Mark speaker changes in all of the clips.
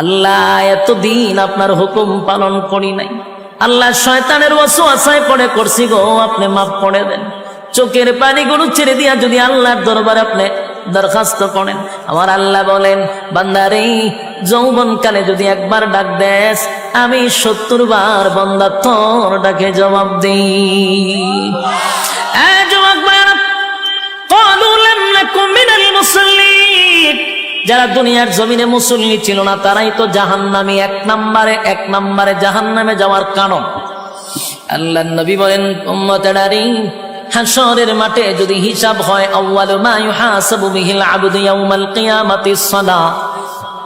Speaker 1: আল্লাহ এতদিন আপনার হুকুম পালন করি নাই, আল্লাহ শয়তানের ওয়াসওয়াসায় পড়ে করছি গো, আপনি মাফ করে দেন। চোখের পানিগুলো ছেড়ে দিয়া যদি আল্লাহর দরবারে আপনি দরখাস্ত করেন, আমার আল্লাহ বলেন বান্দারে যৌবনকালে যদি একবার ডাক দেস, আমি ৭০ বার বান্দা তোর ডাকে জবাব দিই। যারা দুনিয়ার জমিনে মুসল্লি ছিল না তারাই তো জাহান্নামী, এক নম্বরে জাহান্নামে যাওয়ার কারণ। আল্লাহর নবী বলেন উম্মতেরারে হাশরের মাঠে যদি হিসাব হয়, আউয়ালু মা ইউহাসাবু বিহিল আবদু ইয়াউমাল কিয়ামাতিস সালাহ,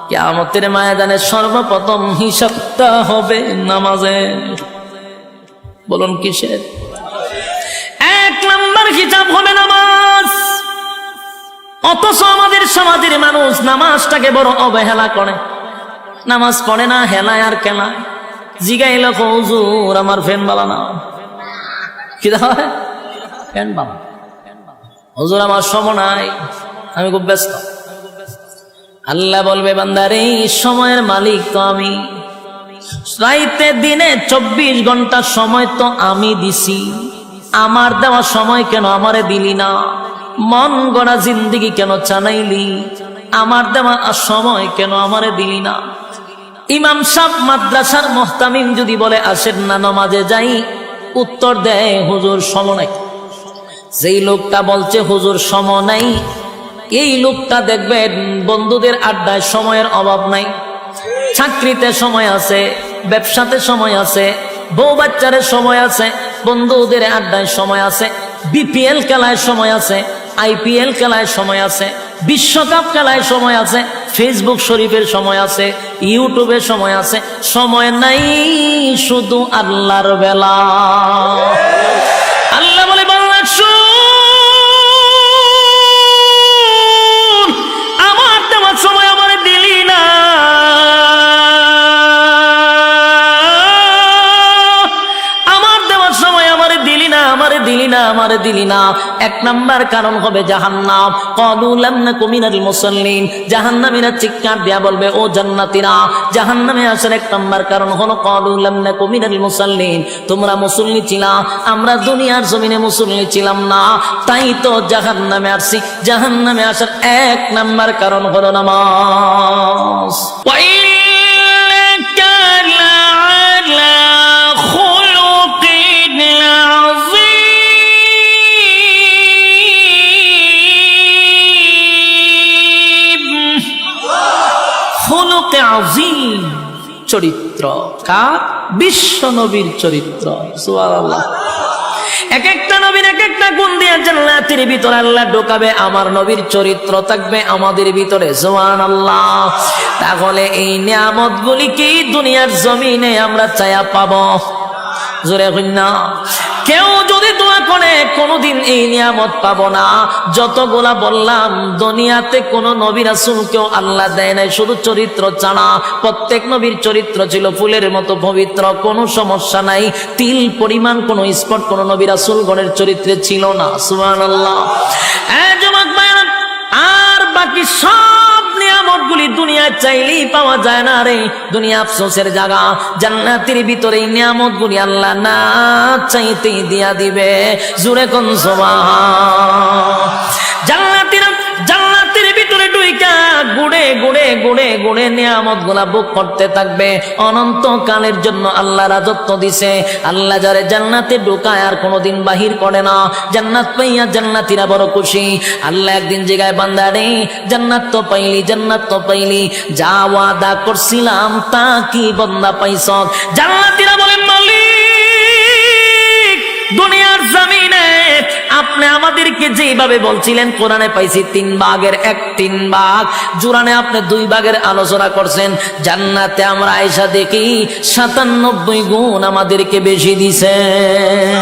Speaker 1: কিয়ামতের ময়দানে সর্বপ্রথম হিসাবটা হবে নামাজের। বলুন কিসের? ১ নম্বর হিসাব হবে নামাজ। অথচ আমাদের সমাজের মানুষ নামাজটাকে বড় অবহেলা করে, নামাজ পড়ে না, হেলায় আর কেলায়। জিগাইল হুজুর আমার ফ্যান বালা না, কি হয় ফ্যান বালা, হুজুর আমার সময় নাই, আমি খুব ব্যস্ত। আল্লাহ বলবে বান্দারে সময়ের মালিক তো আমি, রাইতে দিনে ২৪ ঘন্টা সময় তো আমি দিছি, আমার দেওয়া সময় কেন আমারে দিলি না? মন গড়া জিন্দিগি কেন চালাইলি? আমার দেওয়া সময় কেন আমারে দিলি না? ইমাম সাহেব মাদ্রাসার মুহতামিম যদি বলে আসেন না নামাজে যাই, উত্তর দেয় হুজুর সময় নাই। যেই লোকটা বলছে হুজুর সময় নাই, এই লোকটা দেখবেন বন্ধুদের আড্ডায় সময়ের অভাব নাই, চাকরিতে সময় আছে, ব্যবসাতে সময় আছে, বউ বাচ্চারে সময় আছে, বন্ধুদের আড্ডায় সময় আছে, বিপিএল খেলায় সময় আছে, আইপিএল খেলায় সময় আছে, বিশ্বকাপ খেলায় সময় আছে, ফেসবুক শরীফের সময় আছে, ইউটিউবের সময় আছে। সময় নাই শুধু আল্লাহর বেলা। আল্লাহ বলে বান্দা শুন, আমার দেওয়ার সময় আমার দিলি না, আমারে দিলি না। ১ নম্বর কারণ হবে জাহান্নাম। ক্বালু লাম নাকু মিনাল মুসাল্লিন, জাহান্নামীরা চিৎকার দিয়া বলবে ও জান্নাতীরা, জাহান্নামে আসার ১ নম্বর কারণ হলো ক্বালু লাম নাকু মিনাল মুসাল্লিন, তোমরা মুসল্লি ছিলা, আমরা দুনিয়ার জমিনে মুসল্লি ছিলাম না, তাই তো জাহান্নামে আসছি। জাহান্নামে আসার ১ নম্বর কারণ হলো নামাজ। চরিত্র কার? বিশ্ব নবীর চরিত্র। সুবহানাল্লাহ। এক একটা নবীর এক একটা গুণ দিয়ে জান্নাতের ভিতরে আল্লাহ ঢোকাবে, আমার নবীর চরিত্র থাকবে আমাদের ভিতরে। সুবহানাল্লাহ। তাহলে এই নিয়ামতগুলি কি দুনিয়ার জমিনে আমরা চায়া পাবো? জোরে কইন না। কেউ যদি দোয়া করে কোনদিন এই নিয়ামত পাবো না। যতগুলা বললাম দুনিয়াতে কোন নবী রাসূলকেও আল্লাহ দেয় নাই শুধু চরিত্র ছাড়া। প্রত্যেক নবীর চরিত্র ছিল ফুলের মতো পবিত্র, কোনো সমস্যা নাই। তিল পরিমাণ কোনো স্পট কোন নবী রাসূলগণের চরিত্রে ছিল না। সুবহানাল্লাহ। যুবক ভাইরা, আর বাকি সব নিয়ামতগুলি দুনিয়ায় চাইলেই পাওয়া যায় না রে। দুনিয়া আফসোসের জায়গা। জান্নাতের ভিতরে এই নিয়ামতগুলি আল্লাহ না চাইতেই দিয়া দিবে। জোরে কোন সুবহান। জান্নাতের ভিতরে ঢুইকা গুড়ে গুড়ে গুড়ে গুড়ে নিয়ামতগুলা ভোগ করতে থাকবে অনন্তকালের জন্য। আল্লাহ রাজত্ব দিছে। আল্লাহ যারে জান্নাতে ঢুকায় আর কোনোদিন বাহির করে না। জান্নাত পাইয়া জান্নাতীরা বড় খুশি। আল্লাহ একদিন জায়গায় বান্দারে জান্নাত তো পাইলি, জান্নাত তো পাইলি, যা ওয়াদা করছিলাম তা কি বান্দা পাইছ? জান্নাতীরা বলেন মালিক, দুনিয়ার জমিনে আপনি আমাদেরকে যেভাবে বলছিলেন কোরআনে পাইছি 3 ভাগের 1 ভাগ, জুরানে আপনি 2 ভাগের আলোচনা করছেন। জান্নাতে আমরা আয়েশা দেখি 97 গুণ আমাদেরকে বেশি দিছেন।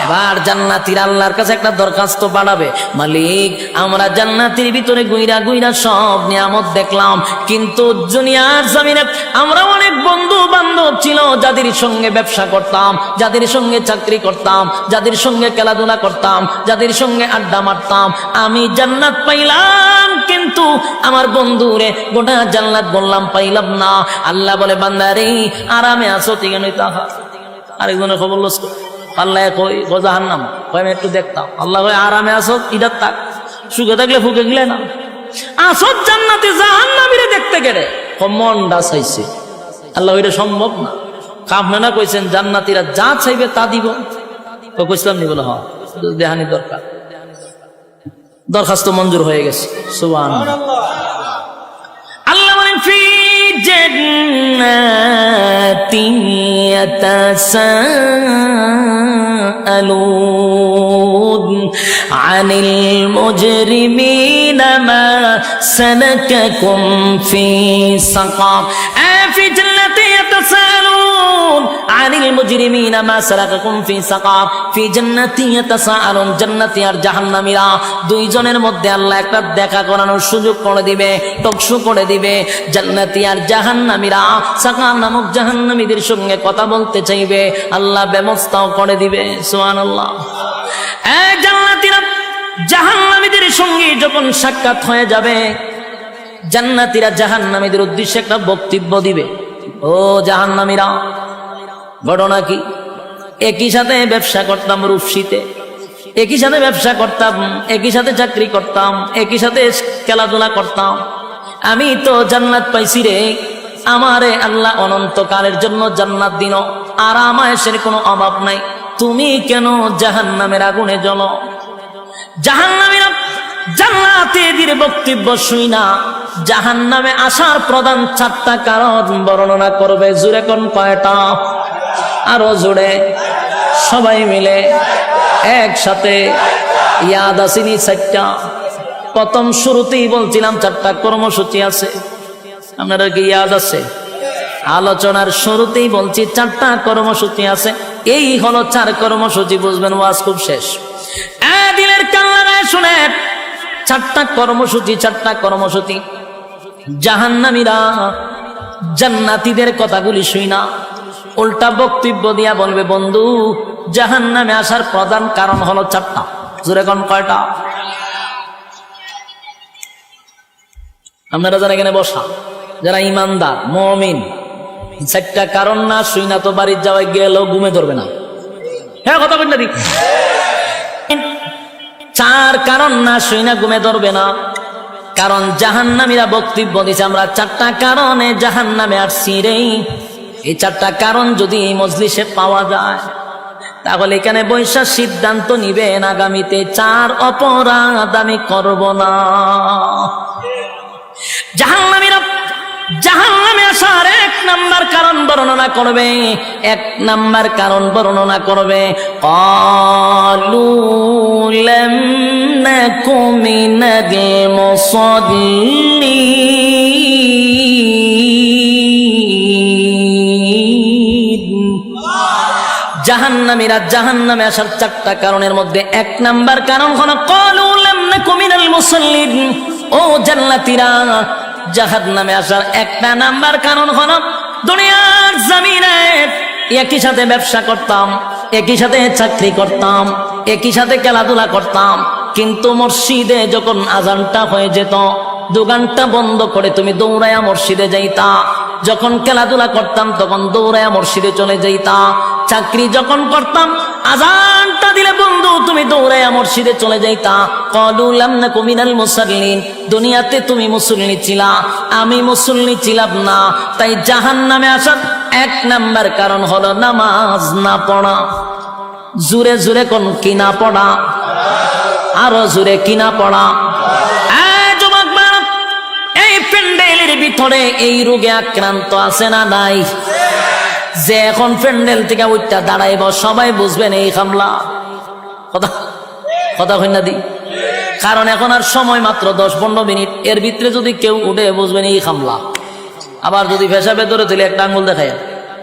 Speaker 1: এবার জান্নাতীরা আল্লাহর কাছে একটা দরখাস্ত পাঠাবে, মালিক আমরা জান্নাতের ভিতরে গুইরা গুইরা সব নিয়ামত দেখলাম, কিন্তু দুনিয়ার জমিনে আমরা অনেক বন্ধু বান্ধব ছিল যাদের সঙ্গে ব্যবসা করতাম, যাদের সঙ্গে চাকরি করতাম, যাদের সঙ্গে খেলাধুলা করতাম, যাদের সঙ্গে আড্ডা মারতাম, আমি জান্নাত পাইলাম কিন্তু আমার বন্ধুরে গোটা জান্নাত বললাম পাইলাম না। আল্লাহ বলে বান্দারে আরামে আছো ঠিক নই তাহা। আরেকজনের খবর লস আল্লাহ কই জাহান্নাম কই আমি একটু দেখতাম, আল্লাহ কই আরামে আছো ইদার থাক, সুখে থাকলে ফুকে গেলে না আসো জান্নাতে, জাহান্নামীরে দেখতে গেলে মনটা চাইছে। আল্লাহ ওইটা সম্ভব না, আপনারা কইছেন জান্নাতীরা যা চাইবে তা দিব, তো কইছিলাম নি বলে হ দেহানি দরকার, দরখাস্ত মঞ্জুর হয়ে গেছে। সুবহানাল্লাহ। আল্লাহ বলেন ফি জান্নাতিন ইয়াতাসাআলুন আনিল মুজরিমিনা মা সালাকাকুম ফি সাকার। ফি জান্নাতিন ইয়াতাসাআলুন আনিল মুজরিমিনা মা সালাকাকুম ফি সাকার। ফি জান্নাতিন ইয়াতাসাআলুন, জান্নাতি আর জাহান্নামীরা দুইজনের মধ্যে আল্লাহ একটা দেখা করানোর সুযোগ করে দিবে, টকশো করে দিবে। জান্নাতি আর জাহান্নামীরা সাকার নামক জাহান্নামীদের সঙ্গে কথা বলতে চাইবে, আল্লাহ ব্যবস্থাও করে দিবে। সুবহানাল্লাহ। এই জান্নাতীরা জাহান্নামীদের সঙ্গে যখন সাক্ষাৎ হয়ে যাবে, জান্নাতীরা জাহান্নামীদের উদ্দেশ্যে একটা বক্তব্য দিবে। ও জাহান্নামীরা, ঘটনা কি? একই সাথে ব্যবসা করতাম রূপসীতে, একই সাথে ব্যবসা করতাম, একই সাথে চাকরি করতাম, একই সাথে খেলাধুলা করতাম, আমি তো জান্নাত পাইছি রে, আমারে আল্লাহ অনন্তকালের জন্য জান্নাত দিন, আর আরামায়েশের কোনো অভাব নাই, তুমি কেন জাহান্নামের আগুনে জ্বলো? জাহান্নামীরা জান্নাতীদের বক্তব্য শুই না জাহান্নামে আসার প্রধান 4টা কারণ বর্ণনা করবে। জোরে কোন কয়টা? আরো জোরে সবাই মিলে একসাথে ইয়াদ আসেনি 4টা। প্রথম শুরুতেই বলছিলাম 4টা কর্মসূচি আছে, আপনারা কি ইয়াদ আছে? আলোচনার শুরুতেই বলছি 4টা কর্মসূচি আছে, এই হলো 4 কর্মসূচি, বুঝবেন ওয়াজ খুব শেষ। দিলের কান লাগায় শুনে 4টা কর্মসূচি, 4টা কর্মসূচি। জাহান্নামীরা জান্নাতীদের কথাগুলি শুই না, উল্টা বক্তব্য দিয়া বলবে, বন্ধু জাহান্নামে আসার প্রধান কারণ হলো 4টা। জোরে কোন কয়টা? আপনারা যারা এখানে বসা, যারা ইমানদার মুমিন, 4টা কারণ না শুই না তো বাড়ির যাওয়ায় গেলেও ঘুমে ধরবে না। হ্যাঁ কথা বলেন না, 4 কারণ না শুই না ঘুমে ধরবে না। কারণ জাহান্নামীরা বক্তব্য দিছে আমরা 4টা কারণে জাহান্নামে আসছি রে। এই 4টা কারণ যদি এই মজলিসে পাওয়া যায়, তাহলে এখানে বৈশা সিদ্ধান্ত নিবেন আগামীতে 4 অপরাধ আমি করব না। জাহান্নামীরা জাহান্নামে আসার 1 নাম্বার কারণ বর্ণনা করবে, 1 নাম্বার কারণ বর্ণনা করবে, ক্বালু লাম নাকু মিনাল মুসাল্লিন। জাহান্নামীরা জাহান্নামে আসার 4টা কারণের মধ্যে 1 নাম্বার কারণ হলো ক্বালু লাম নাকু মিনাল মুসাল্লিন। ও জান্নাতীরা, জাহান্নামে আসার 1 নাম্বার কারণ হলো দুনিয়ার জমিনে একই সাথে ব্যবসা করতাম, একই সাথে চাকরি করতাম, একই সাথে খেলাধুলা করতাম, কিন্তু মসজিদে যখন আজানটা হয়ে যেত, দোকানটা বন্ধ করে তুমি দৌড়ায়া মসজিদে যাইতা। যখন খেলাধুলা করতাম তখন দৌড়ায়া মসজিদে চলে যাইতা। চাকরি যখন করতাম আজানটা দিলে বন্ধু তুমি দৌড়ায়া মসজিদে চলে যাইতা। ক্বালু লাম নাকু মিনাল মুসাল্লিন। দুনিয়াতে তুমি মুসল্লি ছিলা, আমি মুসল্লি ছিলাম না, তাই জাহান্নামে আসার 1 নাম্বার কারণ হলো নামাজ না পড়া। জোরে জোরে কোন কি না পড়া? আরো জোরে কি না পড়া? এই প্যান্ডেলের ভিতরে এই রোগে আক্রান্ত আছে না নাই? যে এখন প্যান্ডেল থেকে উঠটা দাঁড়াইব সবাই বুঝবেন এই হামলা। কথা কথা হই না দি? কারণ এখন আর সময় মাত্র 10-15 মিনিট, এর ভিতরে যদি কেউ উঠে বুঝবেন এই হামলা। আবার যদি পেশাবে ধরে তুলে একটা আঙ্গুল দেখায়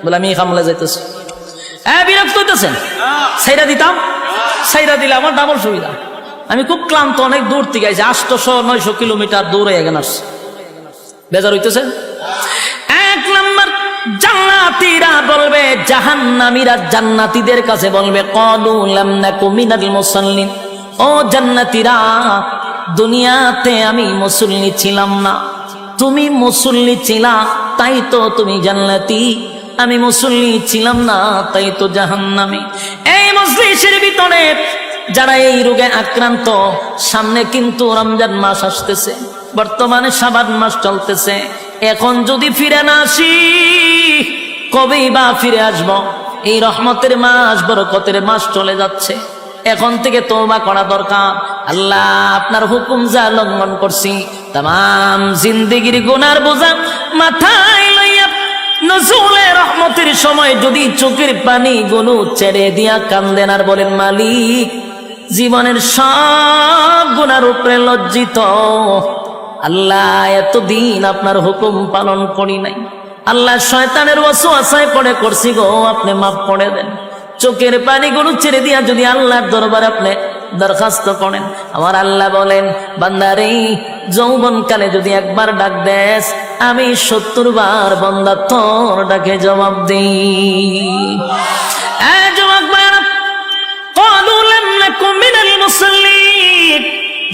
Speaker 1: বলে আমি এই হামলা যাইতেছি, বিরক্ত হইতেছেন, সেইটা দিতাম ছাইরা দিলে আমার ডাবল সুবিধা। আমি খুব ক্লান্ত, অনেক দূর থেকে আইছি, 800-900 কিলোমিটার দূরে এখানে আসছি। বেজার হইতেছে? এক নাম্বার, জান্নাতীরা বলবে, জাহান্নামীরা জান্নাতীদের কাছে বলবে, ক্বালু লাম নাকু মিনাল মুসাল্লিন, ও জান্নাতীরা, দুনিয়াতে আমি মুসল্লি ছিলাম না, তুমি মুসল্লি ছিলা তাই তো তুমি জান্নাতি, আমি মুসল্লি ছিলাম না তাই তো জাহান্নামী। এই মজলিসের ভিতরে যারা এই রোগে আক্রান্ত, সামনে কিন্তু রমজান মাস আসতেছে, বর্তমানে শাবান মাস চলতেছে, এখন যদি ফিরে না আসি কবেই বা ফিরে আসব? এই রহমতের মাস, বরকতের মাস চলে যাচ্ছে, এখন থেকে তওবা করা দরকার। আল্লাহ আপনার হুকুম যা লঙ্ঘন করছি, তাম জিন্দেগির গুনার বোঝা মাথায় লইয়া নজুলে রহমতের সময় যদি চোখের পানি গুলো ছেড়ে দিয়া কান্দেন আর বলেন, মালিক জীবনের সব গুনার উপরে লজ্জিত, আল্লাহ এতদিন আপনার হুকুম পালন করি নাই, আল্লাহ শয়তানের ওয়াসওয়াসায় পড়ে করছি গো, আপনি মাফ করে দেন। চোখের পানিগুলো ছেড়ে দিয়া যদি আল্লাহর দরবারে আপনি দরখাস্ত করেন, আমার আল্লাহ বলেন, বান্দারে যৌবন কালে যদি একবার ডাক দেস, আমি 70 বার বান্দা তোর ডাকে জবাব দিই।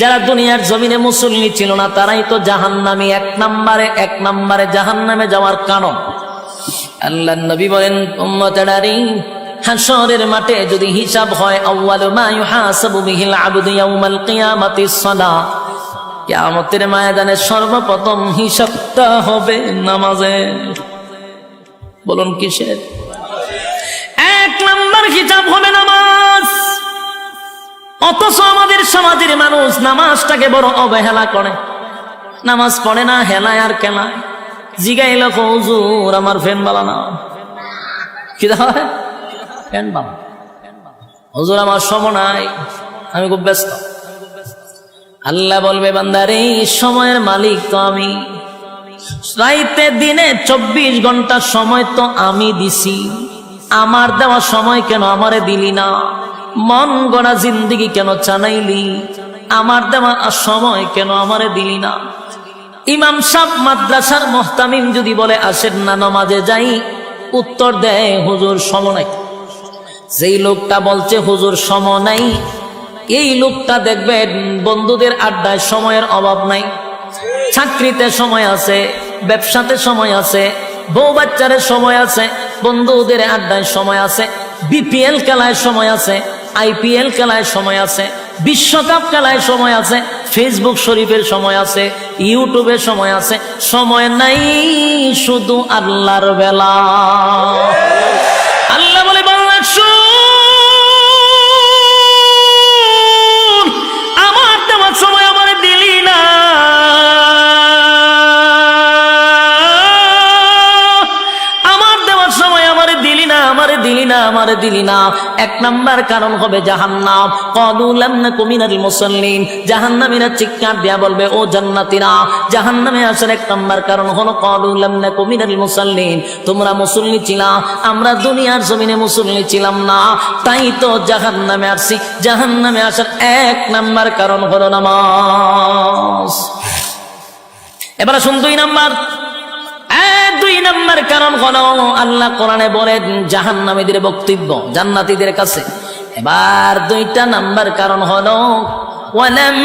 Speaker 1: যারা দুনিয়ার জমিনে মুসল্লি ছিল না তারাই তো জাহান্নামী, এক নম্বরে জাহান্নামে যাওয়ার কারণ। আল্লাহর নবী বলেন, উম্মতেরারে, হাশরের মাঠে যদি হিসাব হয়, আউয়ালু মা ইউহাসাবু বিহিল আবদু ইয়াউমাল কিয়ামাতিস সালাহ, কিয়ামতের ময়দানে সর্বপ্রথম হিসাবটা হবে নামাজে। বলুন কিসের? এক নম্বর হিসাব হবে নামাজ। অথচ আমাদের সমাজের মানুষ নামাজটাকে বড় অবহেলা করে, নামাজ পড়ে না, হেলায় আর কেলায়। জিগাইল, হুজুর আমার ফ্যান বালা না, কি হয় ফ্যান বালা, হুজুর আমার সময় নাই, আমি খুব ব্যস্ত। আল্লাহ বলবে, বান্দারে সময়ের মালিক তো আমি, রাইতে দিনে 24 ঘন্টা সময় তো আমি দিছি, আমার দেওয়া সময় কেন আমারে দিলি না? মন গড়া জিন্দেগি কেন চানাইলি? আমার দেওয়া সময় কেন আমারে দিলি না? ইমাম সাহেব মাদ্রাসার মুহতামিম যদি বলে আসেন না নামাজে যাই, উত্তর দেয়, হুজুর সময় নাই। যেই লোকটা বলছে হুজুর সময় নাই, এই লোকটা দেখবেন বন্ধুদের আড্ডায় সময়ের অভাব নাই, চাকরিতে সময় আছে, ব্যবসাতে সময় আছে, বউ বাচ্চারে সময় আছে, বন্ধুদের আড্ডায় সময় আছে, বিপিএল খেলায় সময় আছে, আইপিএল খেলায় সময় আছে, বিশ্বকাপ খেলায় সময় আছে, ফেসবুক শরীফের সময় আছে, ইউটিউবের সময় আছে, সময় নাই শুধু আল্লাহর বেলা। আল্লাহ বলে, বাংলা শুন, আমার দেওয়ার সময় আমার দিলি না, আমারে দিলি না। এক নাম্বার কারণ হবে জাহান্নাম। ক্বালু লাম নাকু মিনাল মুসাল্লিন, জাহান্নামীরা চিৎকার দিয়া বলবে, ও জান্নাতীরা, জাহান্নামে আসার এক নাম্বার কারণ হলো ক্বালু লাম নাকু মিনাল মুসাল্লিন, তোমরা মুসল্লি ছিলা, আমরা দুনিয়ার জমিনে মুসল্লি ছিলাম না, তাই তো জাহান্নামে আসছি। জাহান্নামে আসার এক নাম্বার কারণ হলো নামাজ। এবার আসুন 2 নাম্বার। 2 নাম্বার কারণ হলো, আল্লাহ কোরআনে বলেন জাহান্নামীদের বক্তব্য জান্নাতীদের কাছে। এবার 2টা নাম্বার কারণ হলো, ওয়ালাম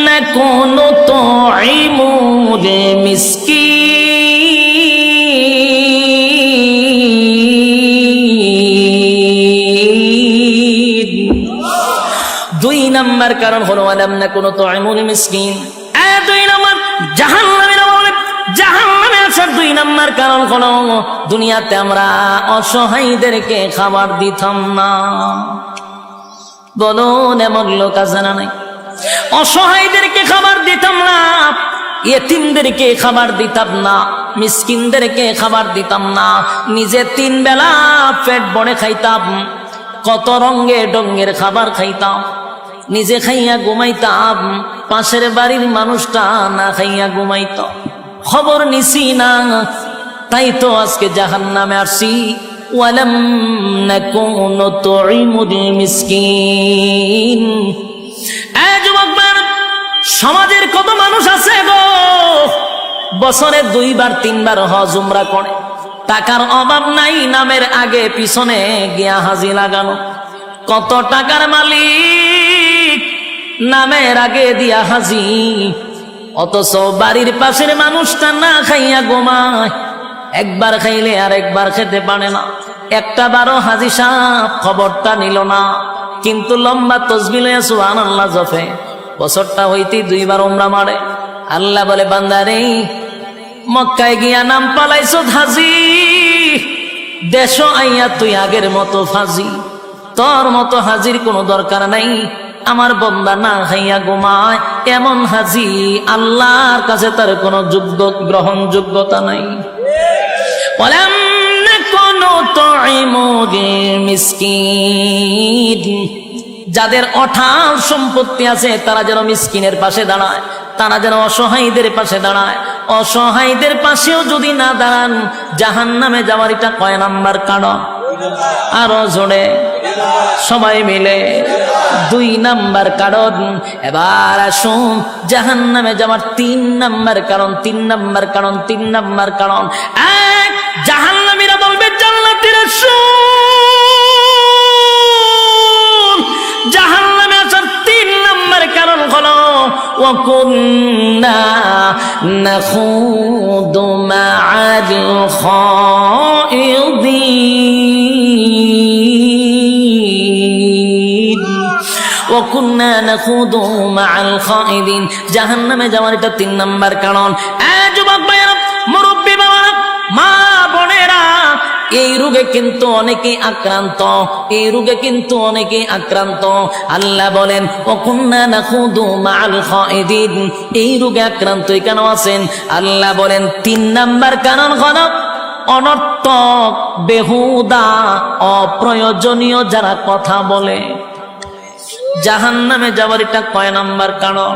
Speaker 1: নাকুনু তুইমুল মিসকিন। 2 নাম্বার কারণ হলো, ওয়ালাম নাকুনু তুইমুল মিসকিন। 2 নাম্বার জাহান্নামীরা বলে, জাহান্নামে আসার 2 নাম্বার কারণ হলো, দুনিয়াতে আমরা অসহায়দেরকে খাবার দিতাম না। বলুন এমন লোক আছে না নাই? অসহায়দেরকে খাবার দিতাম না, ইয়েতিমদেরকে খাবার দিতাম না, মিসকিনদেরকে খাবার দিতাম না, নিজে 3 বেলা পেট ভরে খাইতাম, কত রঙে ডঙ্গের খাবার খাইতাম, নিজে খাইয়া ঘুমাইতাম, পাশের বাড়ির মানুষটা না খাইয়া ঘুমাইত, খবর নিছি না, তাই তো আজকে জাহান্নামে আসছি। ওয়ালাম নাকু নুতঈমুল মিসকিন। এই যুবকরা, সমাজের কত মানুষ আছে গো, বছরে 2বার 3বার হজ উমরা করে, টাকার অভাব নাই, নামের আগে পিছনে গিয়া হাজি লাগানো। কত টাকার মালিক, নামের আগে দিয়া হাজি, অথচ বাড়ির পাশের মানুষটা না খাইয়া ঘুমায়, একবার খাইলে আর একবার খেতে পারে না। একটা বারো হাজি সাহেব খবরটা নিল না, কিন্তু লম্বা তসবিহ লইয়া সুবহানাল্লাহ জপে, বছরটা হইতে 2বার উমরা মারে। আল্লাহ বলে, বান্দারে, মক্কায় গিয়া নাম পালাইছো হাজি, দেশ আইয়া তুই আগের মতো ফাজি, তোর মতো হাজির কোনো দরকার নাই। আমার বন্দা না খাইয়া ঘুমায়, এমন হাজি আল্লাহর কাছে তার কোনো গ্রহণযোগ্যতা নাই। ওয়ালাম নাকু নুতঈমুল মিসকিন। যাদের অঢাল সম্পত্তি আছে তারা যেন মিসকিনের পাশে দাঁড়ায়, তারা যেন অসহায়ীদের পাশে দাঁড়ায়। অসহায়ীদের পাশেও যদি না দাঁড়ান, জাহান্নামে যাওয়ার এটা কয় নাম্বার কারণ? আরো জোরে সবাই মিলে 2 নাম্বার কারণ। এবার আসুন জাহান্নামে যাওয়ার 3 নাম্বার কারণ। 3 নাম্বার কারণ, 3 নাম্বার কারণ। এক, জাহান্নামীরা বলবে জান্নাতীরা শুন। জাহান্নামে আসার 3 নাম্বার কারণ হলো ওয়া কুন্না নাখুদু মা'আল খাইদিন। ওয়া কুন্না নাখুদু মা'আল খাইদিন। জাহান্নামে যাওয়ার এটা 3 নাম্বার কারণ। যুবক ভাইয়েরা, মুরব্বী বাবারা, মা বোনেরা, এই রোগে কিন্তু অনেকেই আক্রান্ত, এই রোগে কিন্তু অনেকেই আক্রান্ত। আল্লাহ বলেন, ওয়া কুন্না নাখুদু মা'আল খাইদিন। এই রোগে আক্রান্ত কেন আছেন? আল্লাহ বলেন 3 নাম্বার কারণ হলো অনর্থক, বেহুদা, অপ্রয়োজনীয় যারা কথা বলে। জাহান্নামে যাওয়ার এটা কয় নাম্বার কারণ?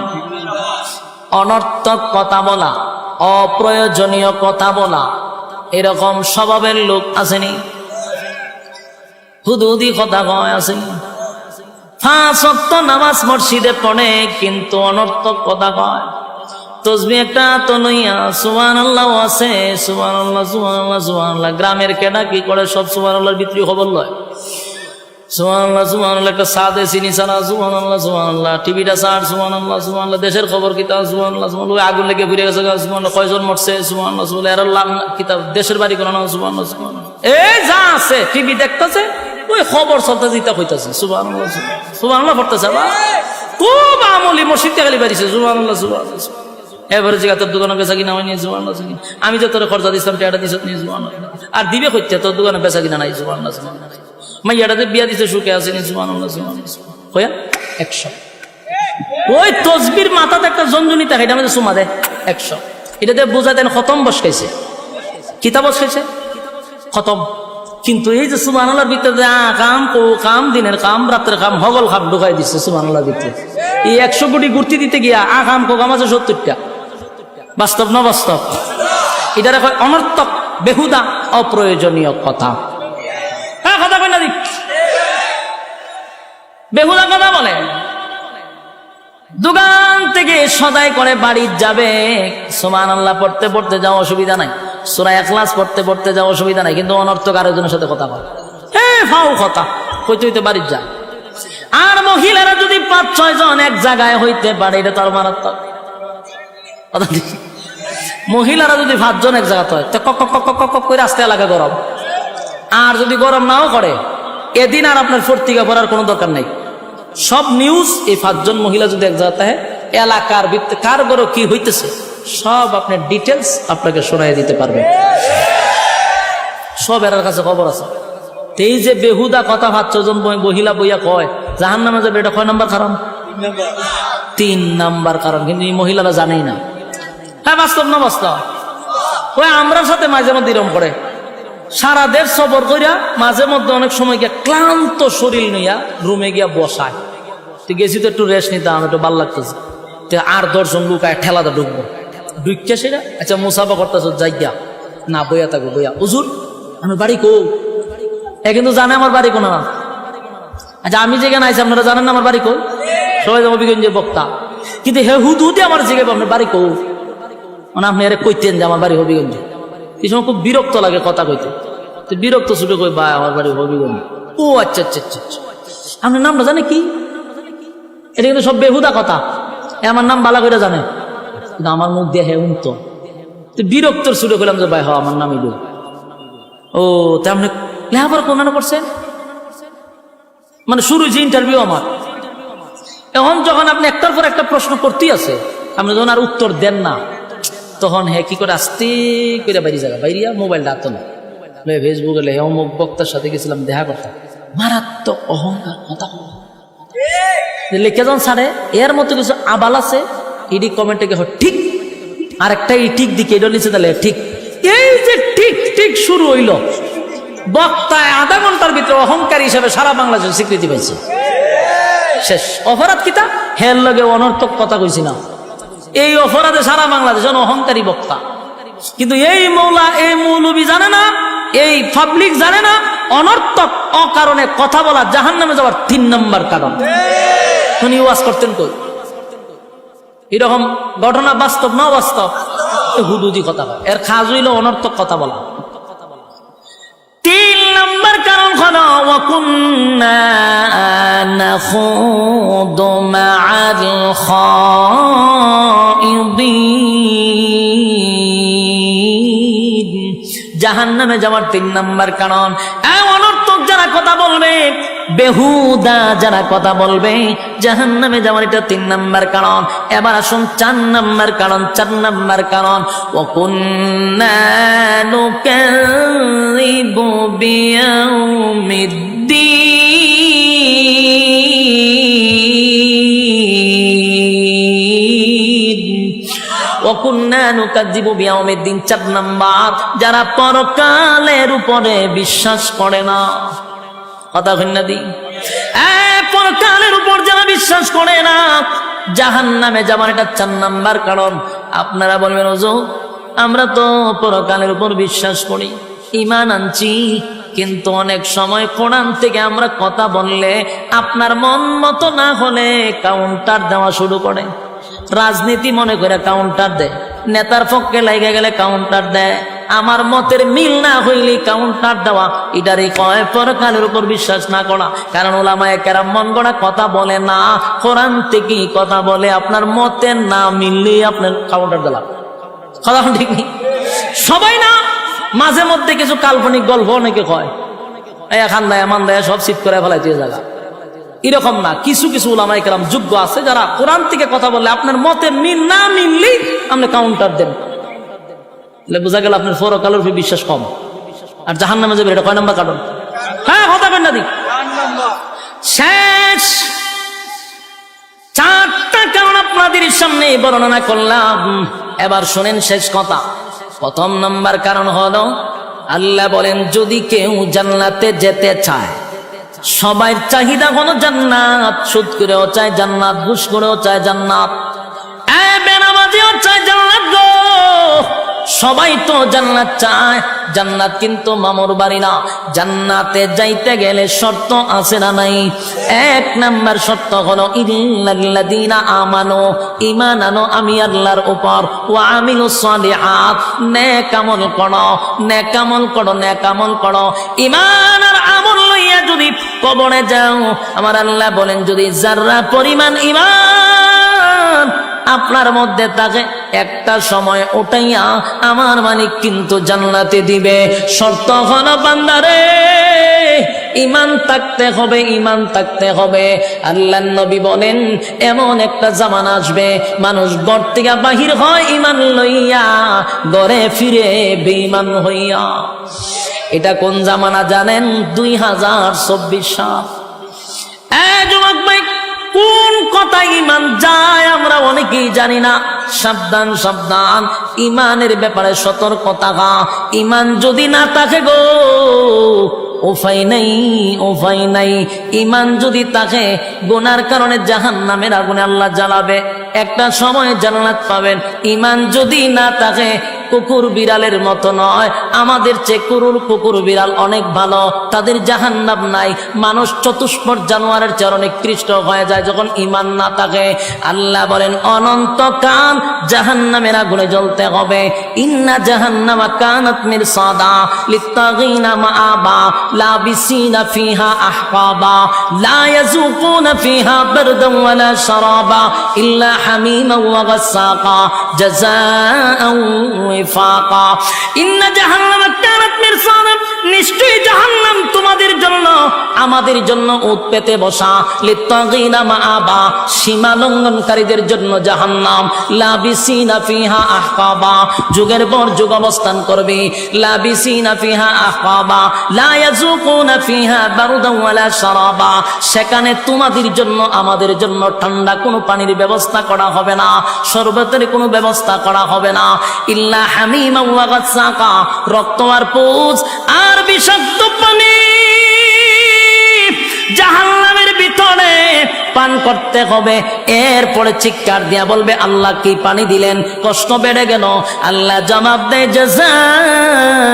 Speaker 1: অনর্থক কথা বলা, অপ্রয়োজনীয় কথা বলা। এরকম স্বভাবের লোক আসেনি? হুদুদি কথা কয় আসেনি? 5 ওয়াক্ত নামাজ মসজিদে পড়ে, কিন্তু অনর্থক কথা কয়। তসবিহ একটা তো লইয়া সুবহানাল্লাহ আছে, সুবহানাল্লাহ সুবহানাল্লাহ সুবহানাল্লাহ। গ্রামের কেডা কি করে? সব সুবহানাল্লাহর ভিতরে খবর লয়। সুবহানাল্লাহ সুবহানাল্লাহ, একটা সাদে চিনি ছাড়া সুবহানাল্লাহ সুবহানাল্লাহ, টিভিটা ছাড় সুবহানাল্লাহ সুবহানাল্লাহ, দেশের খবর কিতাব সুবহানাল্লাহ সুবহানাল্লাহ, আগুন লেগে ফিরে গেছে সুবহানাল্লাহ, কয়জন মরছে সুবহানাল্লাহ সুবহানাল্লাহ, এর লাম কিতাব, দেশের বাড়ি কোন না সুবহানাল্লাহ সুবহানাল্লাহ। এই যা আছে টিভি দেখতেছে, ওই খবর চলতে যেটা হইতাছে সুবহানাল্লাহ সুবহানাল্লাহ পড়তেছে। খুব আমলি মসজিদ থেকে খালি বাড়িছে সুবহানাল্লাহ সুবহানাল্লাহ। এবারে জায়গা তোর দোকানে বেচা কিনা হয়নি সুবহানাল্লাহ। আমি যে তোর খরচা দিচ্ছিলাম টেটা দিছ নি সুবহানাল্লাহ। আর দিবে হচ্ছে তোর দোকানে বেচা কিনা নাই সুবহানাল্লাহ সুবহানাল্লাহ। মাইয়াটাতে বিয়া দিছে সুখে আসেনি সুবহানাল্লাহ সুবহানাল্লাহ। হইয়া 100। ওই তসবির মাথাতে একটা জঞ্জনি থাকে, এটা আমাদের সুমা দেয় 100। এটাতে বোঝা দেন খতম বসকাইছে, কিতাব বসকাইছে খতম। কিন্তু এই যে সুবহানাল্লাহর ভিতরে কাম ও কাম, দিনের কাম, রাতের কাম, হগল কাম ঢুকাই দিচ্ছে সুবহানাল্লাহর ভিতরে। এই 100 কোটি ঘুরতে দিতে গিয়া কাম কো কাম আছে 70টা। বাস্তব না বাস্তব? এটারে কয় অনর্থক, বেহুদা, অপ্রয়োজনীয় কথা। কথা কই না, বেহুদা কথা বলে। দোকান থেকে সদাই করে বাড়ি যাবে, সুবহানাল্লাহ পড়তে পড়তে যাও, অসুবিধা নাই। সূরা ইখলাস পড়তে পড়তে যাও, অসুবিধা নাই। কিন্তু অনর্থক আরেকজনের সাথে কথা বলে, ফাও কথা কইতে হইতে বাড়ি যা। আর মহিলারা যদি 5-6 জন এক জায়গায় হইতে পারে, এটা তো আর মারাত্মক। মহিলারা যদি 5 জন এক জায়গাতে হয়, তো কক কক কক কক করে আসতে লাগে গরম। আর যদি গরম নাও করে, এদিন আর আপনার পত্রিকা পড়ার কোনো দরকার নাই। সব নিউজ এই 5 জন মহিলা যদি এক জায়গাতে হয়, এলাকার ভিত্তি কার ঘরে কি হইতেছে সব আপনার ডিটেলস আপনাকে শোনাই দিতে পারবে। সব এর কাছে খবর আছে। এই যে বেহুদা কথা 5 জন মহিলা বইয়া কয় জাহান্নামে যাবে, এটা কয় নাম্বার কারণ? 3 নাম্বার কারণ। কিন্তু এই মহিলারা জানেই না। হ্যাঁ, বাস্তব না বাস্তব? ওই আমরার সাথে মাঝে মধ্যে এরকম করে, সারা দেশ সফর করিয়া মাঝে মধ্যে অনেক সময় গিয়া ক্লান্ত শরীর নিয়া রুমে গিয়া বসায়। গেছি তো একটু রেস্ট নিতাম, একটু ভাল লাগতেছে। আর 10 জন লুকায় ঠেলাতে ঢুকবো, ঢুকিয়া সেটা আচ্ছা মুসাফা করতেছ, যাইয়া না বইয়া থাকবো, বইয়া হুজুর আমার বাড়ি কো, এ কিন্তু জানে আমার বাড়ি কোন না। আচ্ছা আমি যেখানে আইছি আপনারা জানেন না আমার বাড়ি কই? সবাই তো হবিগঞ্জের বক্তা, কিন্তু হে হুদুতে আমার জিজ্ঞাসা আপনার বাড়ি কই, মানে আপনি এর কইতেন যে আমার বাড়ি হবিগঞ্জে। এই সময় খুব বিরক্ত লাগে কথা কইতে, তো বিরক্ত ছুটে কই ভাই আমার বাড়ি হবিগঞ্জ। ও আচ্ছা আচ্ছা আচ্ছা আচ্ছা, আপনার নামটা জানে কি? এটা কিন্তু সব বেহুদা কথা। আমার নাম বালা করে জানে, কিন্তু আমার মুখ দিয়ে হে উনতো বিরক্তর ছুটে করলাম যে ভাই হ আমার নাম ইদু। ও তা আপনি লেখাপড়া কোন করছেন? মানে শুরু যে ইন্টারভিউ আমার, এখন যখন আপনি একটার পর একটা প্রশ্ন করতেই আছে, আপনি যখন আর উত্তর দেন না, তখন হ্যাঁ কি করে আস্তে করে বাইরে জায়গা বাইরিয়া মোবাইলটা হাত না ফেসবুকে লে অমুক বক্তার সাথে গেছিলাম দেখা করতাম, মারাত্মক অহংকার কথা লিখে যখন ছাড়ে। এর মতো কিছু আবাল আছে, ইডি কমেন্টে গে ঠিক, আর একটা ঠিক দিকে এটা নিচে দিলে ঠিক। এই যে ঠিক ঠিক শুরু হইল, বক্তায় আধা ঘন্টার ভিতরে অহংকারী হিসেবে সারা বাংলাদেশের স্বীকৃতি পাইছে। শেষ অপরাধ কিতা হের লগে অনর্থক কথা কইছি না, এই অপরাধে সারা বাংলাদেশ অহংকারী বক্তা। কিন্তু এই মৌলা এই মৌলবী জানে না, এই পাবলিক জানে না, অনর্থক অকারণে কথা বলা জাহান্নামে যাওয়ার 3 নম্বর কারণ। উনি ওয়াজ করতেন কই? এরকম ঘটনা বাস্তব না বাস্তব? হুদুদি কথা বলা, এর খাজ হইল অনর্থক কথা বলা। 3 নম্বর কারণ হলো ওয়াকুন্না নাখুদু মা'আল খাইদিন। জাহান্নামে যাওয়ার 3 নম্বর কারণ অনর্থক যারা কথা বলবে, বেহুদা যারা কথা বলবে, জাহান্নামে যাওয়ার এটা 3 নম্বর কারণ। এবার আসুন 4 নম্বর কারণ। 4 নম্বর কারণ ওয়াকুন্না নুকাযযিবু বিয়াউমিদ্দিন। ওয়াকুন্না নুকাযযিবু বিয়াউমিদ্দিন 4 নম্বর, যারা পরকালের উপরে বিশ্বাস করে না। কথা কইনা দি, পরকালের উপর যারা বিশ্বাস করে না, জাহান্নামে যাবার এটা 4 নম্বর কারণ। আপনারা বলবেন হুজুর আমরা তো পরকালের উপর বিশ্বাস করি, ঈমান আনছি, কিন্তু অনেক সময় কোরআন থেকে আমরা কথা বললে আপনার মন মতো না হলে কাউন্টার দেওয়া শুরু করে। রাজনীতি মনে করে কাউন্টার দেয়, নেতার পক্ষে লাগে গেলে কাউন্টার দেয়, আমার মতের মিল না হইলে কাউন্টার দেওয়া। এটারই কয় পরকালের উপর বিশ্বাস না করা। কারণ উলামায়ে কেরাম মন গড়া কথা বলে না, কোরআন থেকেই কথা বলে। আপনার মতের না মিললে আপনার কাউন্টার দিলাম, কথা ঠিক নেই। সবাই না, মাঝে মধ্যে কিছু কাল্পনিক গল্প অনেকে কয়, এখান দেয় এমন দেয় সব সিট করে ফেলাইতে জায়গা। এরকম না, কিছু কিছু উলামায়ে কেরাম যোগ্য আছে যারা কোরআন থেকে কথা বললে আপনার মতের মিল না মিললেই আপনি কাউন্টার দেন। বোঝা গেল আপনার পরকালের উপর বিশ্বাস কম, আর জাহান্নামে যাবে। এটা কয় নম্বর কারণ? হ্যাঁ কথা বেন না দিক শেষ। 4টা কারণ আপনাদের সামনে বর্ণনা করলাম। এবার শোনেন শেষ কথা। 1ম নম্বর কারণ হলো আল্লাহ বলেন যদি কেউ জান্নাতে যেতে চায়, সবাই চাহিদা হলো জান্নাত। সুদ করেও চায় জান্নাত, ঘুষ করেও চায় জান্নাত, বেনামাজিও চায় জান্নাত গো। সবাই তো জান্নাত চায়, জান্নাত কিন্তু মামুর বাড়ি না। জান্নাতে যাইতে গেলে শর্ত আছে না নাই? 1 নাম্বার শর্ত হলো ইল্লাল্লাযীনা আমানু, ঈমান আনো আমি আল্লাহর উপর, ওয়া আমিলুস সালিহাত, নেক আমল করো, নেক আমল করো, নেক আমল করো। ঈমান আর আমল লইয়া যদি কবরে যাও, আমার আল্লাহ বলেন যদি যাররা পরিমাণ ঈমান আপনার মধ্যে থাকে, একটা সময় ওটাইয়া আমার মালিক কিন্তু জান্নাতে দিবে। শর্ত হলো বান্দারে ঈমান থাকতে হবে, ঈমান থাকতে হবে। আল্লাহর নবী বলেন এমন একটা জামানা আসবে মানুষ ঘর থেকে বাহির হয় ঈমান লইয়া, ঘরে ফিরে বেঈমান হইয়া। এটা কোন জামানা জানেন? 2024 সাল। যুবক ভাই, কোন কথা ঈমান যায় আমরা অনেকেই জানি না। সাবধান সাবধান, ঈমানের ব্যাপারে সতর্কতা। ঈমান যদি না থাকে গো, উপায় নাই, উপায় নাই। ঈমান যদি থাকে, গুনার কারণে জাহান্নামের আগুনে আল্লাহ জ্বালাবে, একটা সময় জান্নাত পাবেন। ঈমান যদি না থাকে, কুকুর বিড়ালের মতো নয়, আমাদের চেয়ে কুকুর বিড়াল অনেক ভালো, তাদের জাহান্নাম নাই। মানুষ চতুষ্পদ জানোয়ারের চেয়ে অনেক নিকৃষ্ট হয়ে যায় যখন ঈমান না থাকে। আল্লাহ বলেন অনন্তকাল জাহান্নামের আগুনে জ্বলতে হবে। ইন্না জাহান্নামা কানাত মিরসাদা লিত্তাগিনা মাআবা লাবিসিনা ফিহা আহকাবা লা ইয়াযুকুনা ফিহা বারদান ওয়ালা শারাবা ইল্লা হামিমান ওয়া গাসসাকা জাযাআন ওয়াফাকা। ইন্না জাহান্নামা কানাত মিরসাদা, নিশ্চয়ই জাহান্নাম তোমাদের জন্য আমাদের জন্য উৎ পেতে বসা। লিত্তাগিনা মাআবা, সীমা লঙ্ঘনকারীদের জন্য জাহান্নাম। লাবিসিনা ফিহা আহকাবা, যুগের পর যুগ অবস্থান করবে। লাবিসিনা ফিহা আহকাবা লা ইয়াযুকুনা ফিহা বারদান ওয়ালা শারাবা, সেখানে তোমাদের জন্য আমাদের জন্য ঠান্ডা কোনো পানির ব্যবস্থা করা হবে না, শরবতের কোনো ব্যবস্থা করা হবে না। ইল্লা হামিমা ওয়া গাসসাকা, রক্ত আর পুজ আর বিষাক্ত পানি জাহান্নামের ভিতরে পান করতে হবে। এরপরে চিৎকার দিয়া বলবে আল্লাহ কি পানি দিলেন, কষ্ট বেড়ে গেল। আল্লাহ জবাব দেয় জাযাআও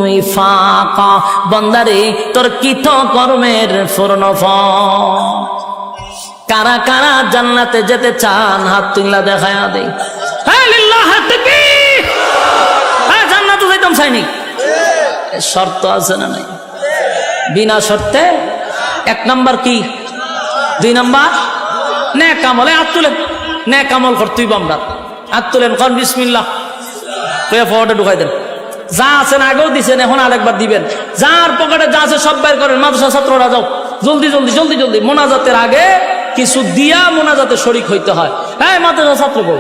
Speaker 1: ওয়াফাকা, বান্দারে তোর কৃত কর্মের পূর্ণফল। কারা কারা জান্নাতে যেতে চান হাত তুললা দেখায়া দেই। হ্যাঁ লিল্লাহ তাকবীর। হ্যাঁ জান্নাতে যাইতাম চাইনি, শর্ত আছে না নাই? বিনা শর্তে এক নাম্বার কি, দুই নাম্বার নেক আমল। হাত তুলেন, নেক আমল করতেই আমরা হাত তুলেন, কোন বিসমিল্লাহ পকেটে ঢুকাই দেন। যা আছেন আগেও দিচ্ছেন, এখন আরেকবার দিবেন। যার পকেটে যা আছে সব বের করেন। মাদ্রাসা ছাত্ররা যাও, জলদি জলদি জলদি জলদি। মোনাজাতের আগে কিছু দিয়া মোনাজাতে শরীক হইতে হয়। হ্যাঁ মাদ্রাসা ছাত্র বল,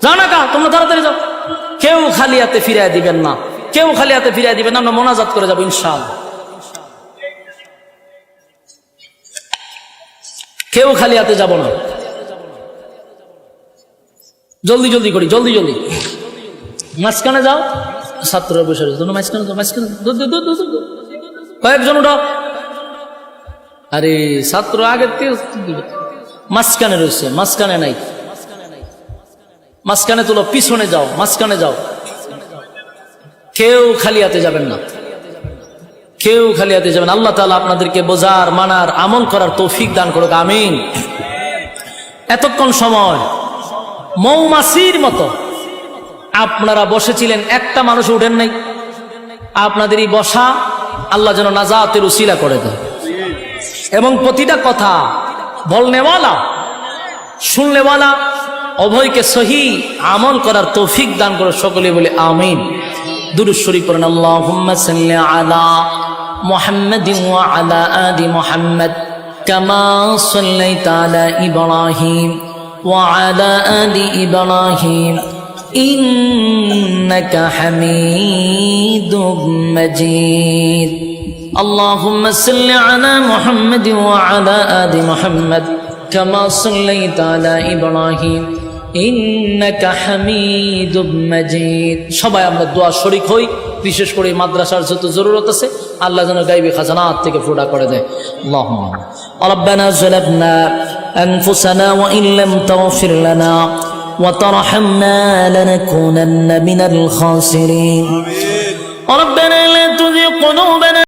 Speaker 1: যাও না কা, তোমরা তাড়াতাড়ি যাও। কেউ খালি হাতে ফিরিয়ে দিবেন না, কেউ খালি হাতে ফিরিয়ে দিবেন না। আমরা মোনাজাত করে যাবো ইনশাআল্লাহ। কেউ খালি হাতে যাব না, জলদি জলদি করি, জলদি জলদি। মাঝখানে যাও, ছাত্ররা বসে রয়েছে, মাঝখানে যাও, মাঝখানে কয়েকজন উঠাও। আরে ছাত্র আগে মাঝখানে রয়েছে, মাঝখানে নাই, মাঝখানে তুলো, পিছনে যাও, মাঝখানে যাও। কেউ খালি হাতে যাবেন না, কেউ খালি হাতে যাবেন। আল্লাহ তাআলা আপনাদেরকে বোঝার, মানার, আমল করার তৌফিক দান করুক, আমিন। এতক্ষণ সময় মৌমাছির মতো আপনারা বসেছিলেন, একটা মানুষ উঠেন নাই। আপনাদের এই বসা আল্লাহ যেন নাজাতের উসিলা করে দেয়, এবং প্রতিটা কথা বলনেওয়ালা শুননেওয়ালা উভয়কে সহি আমল করার তৌফিক দান করে, সকলে বলে আমিন। দুরূদ শরীফ পড়েন। আল্লাহুম্মা সাল্লি আলা মুহাম্মাদিন ওয়া আলা আলি মুহাম্মাদ কামা সাল্লাইতা আলা ইব্রাহিম ওয়া আলা আলি ইব্রাহিম ইন্নাকা হামিদুম মাজিদ। আল্লাহুম্মা সাল্লি আলা মুহাম্মাদিন ওয়া আলা আলি মুহাম্মাদ কামা সাল্লাইতা আলা ইব্রাহিম ইন্নাকা হামিদুম মাজিদ। সবাই আমরা দোয়া শরীক হই, বিশেষ করে মাদ্রাসার যত জরুরত আছে আল্লাহ যেন গায়বী খাজানাত থেকে ফুটা করে দেয়। আল্লাহুম্মা রাব্বানা যালামনা আনফুসানা ওয়া ইন লাম তাগফির লানা ওয়া তারহামনা লানাকুনান্না মিনাল খাসিরিন। আমিন। রাব্বানা লা তুযিগ কুলুবানা